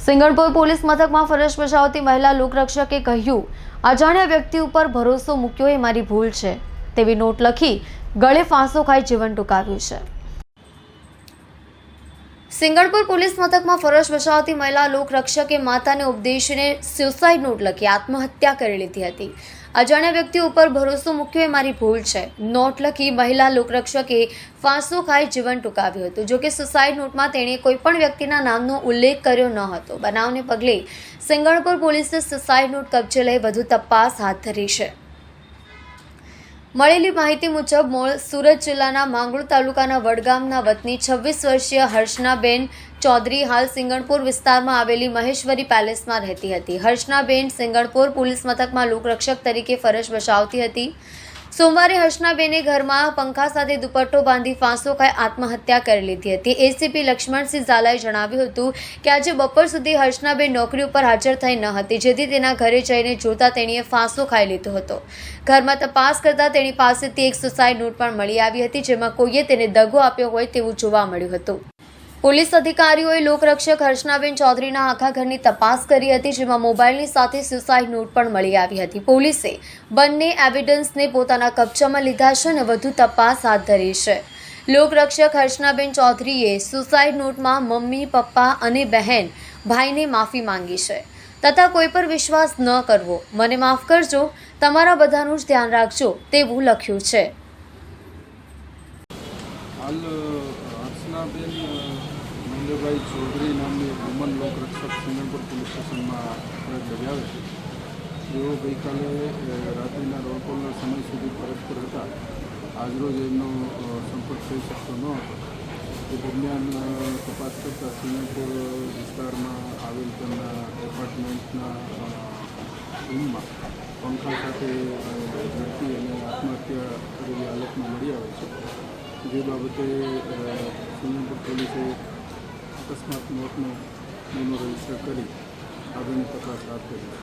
Singanpur police મથકમાં ફરજ બજાવતી મહિલા લોકરક્ષકે કહ્યું, અજાણ્યા વ્યક્તિ ઉપર ભરોસો મૂક્યો એ મારી ભૂલ છે તેવી નોટ લખી ગળે ફાંસો ખાઈ જીવન ટૂંકાવ્યું છે। સિંગણપુર પોલીસ મથકમાં ફરજ બજાવતી મહિલા લોકરક્ષકે માતાને ઉપદેશીને સ્યુસાઇડ નોટ લખી આત્મહત્યા કરી લીધી હતી। અજાણ્યા વ્યક્તિ ઉપર ભરોસો મૂક્યો એ મારી ભૂલ છે નોટ લખી મહિલા લોકરક્ષકે ફાંસો ખાઈ જીવન ટૂંકાવ્યું હતું। જોકે સુસાઇડ નોટમાં તેણે કોઈપણ વ્યક્તિના નામનો ઉલ્લેખ કર્યો ન હતો। બનાવને પગલે સિંગણપુર પોલીસે સુસાઇડ નોટ કબજે લઈ વધુ તપાસ હાથ ધરી છે। મળેલી માહિતી મુજબ મૂળ સુરત જિલ્લાના માંગરોળ તાલુકાના વડગામના વતની 26 વર્ષીય હર્ષનાબેન ચૌધરી હાલ સિંગણપુર વિસ્તારમાં આવેલી મહેશ્વરી પેલેસમાં રહેતી હતી। હર્ષનાબેન સિંગણપુર પોલીસ મથકમાં લોકરક્ષક તરીકે ફરજ બજાવતી હતી। સોમવારે હર્ષનાબેને ઘરમાં પંખા સાથે દુપટ્ટો બાંધી ફાંસો ખાઈ આત્મહત્યા કરી લીધી હતી। એસીપી લક્ષ્મણસિંહ ઝાલાએ જણાવ્યું હતું કે આજે બપોર સુધી હર્ષનાબેન નોકરી ઉપર હાજર થઈ ન હતી, જેથી તેના ઘરે જઈને જોતા તેણીએ ફાંસો ખાઈ લીધો હતો। ઘરમાં તપાસ કરતા તેની પાસેથી એક સુસાઇડ નોટ પણ મળી આવી હતી, જેમાં કોઈએ તેને દગો આપ્યો હોય તેવું જોવા મળ્યું હતું। પોલીસ અધિકારીઓએ લોકરક્ષક હર્ષનાબેન ચૌધરીના આખા ઘરની તપાસ કરી હતી, જેમાં મોબાઈલની સાથે સુસાઇડ નોટ પણ મળી આવી હતી। પોલીસે બંને એવિડન્સને પોતાના કબજામાં લીધા છે અને વધુ તપાસ હાથ ધરી છે। લોકરક્ષક હર્ષનાબેન ચૌધરીએ સુસાઇડ નોટમાં મમ્મી, પપ્પા અને બહેન ભાઈને માફી માંગી છે તથા કોઈ પર વિશ્વાસ ન કરવો, મને માફ કરજો, તમારા બધાનું જ ધ્યાન રાખજો તેવું લખ્યું છે। હર્ષનાબેન મહેન્દ્રભાઈ ચૌધરી નામની વુમન લોકરક્ષક સિંગણપુર પોલીસ સ્ટેશનમાં ફરજ બજાવે છે। જેઓ ગઈકાલે રાત્રિના રોલ કોલના સમય સુધી ફરજ પર હતા। આજરોજ એમનો સંપર્ક થઈ શકતો ન હતો। એ દરમિયાન તપાસ કરતાં સિંગણપુર વિસ્તારમાં આવેલ તેમના એપાર્ટમેન્ટના રૂમમાં પંખા સાથે વ્યક્તિ અને આત્મહત્યા કરેલી હાલતમાં મળી આવે છે। જે બાબતે સિંગણપુર પોલીસે અકસ્માત મોતનો ગુનો રજીસ્ટર કરી આગળની તપાસ હાથ ધરી છે।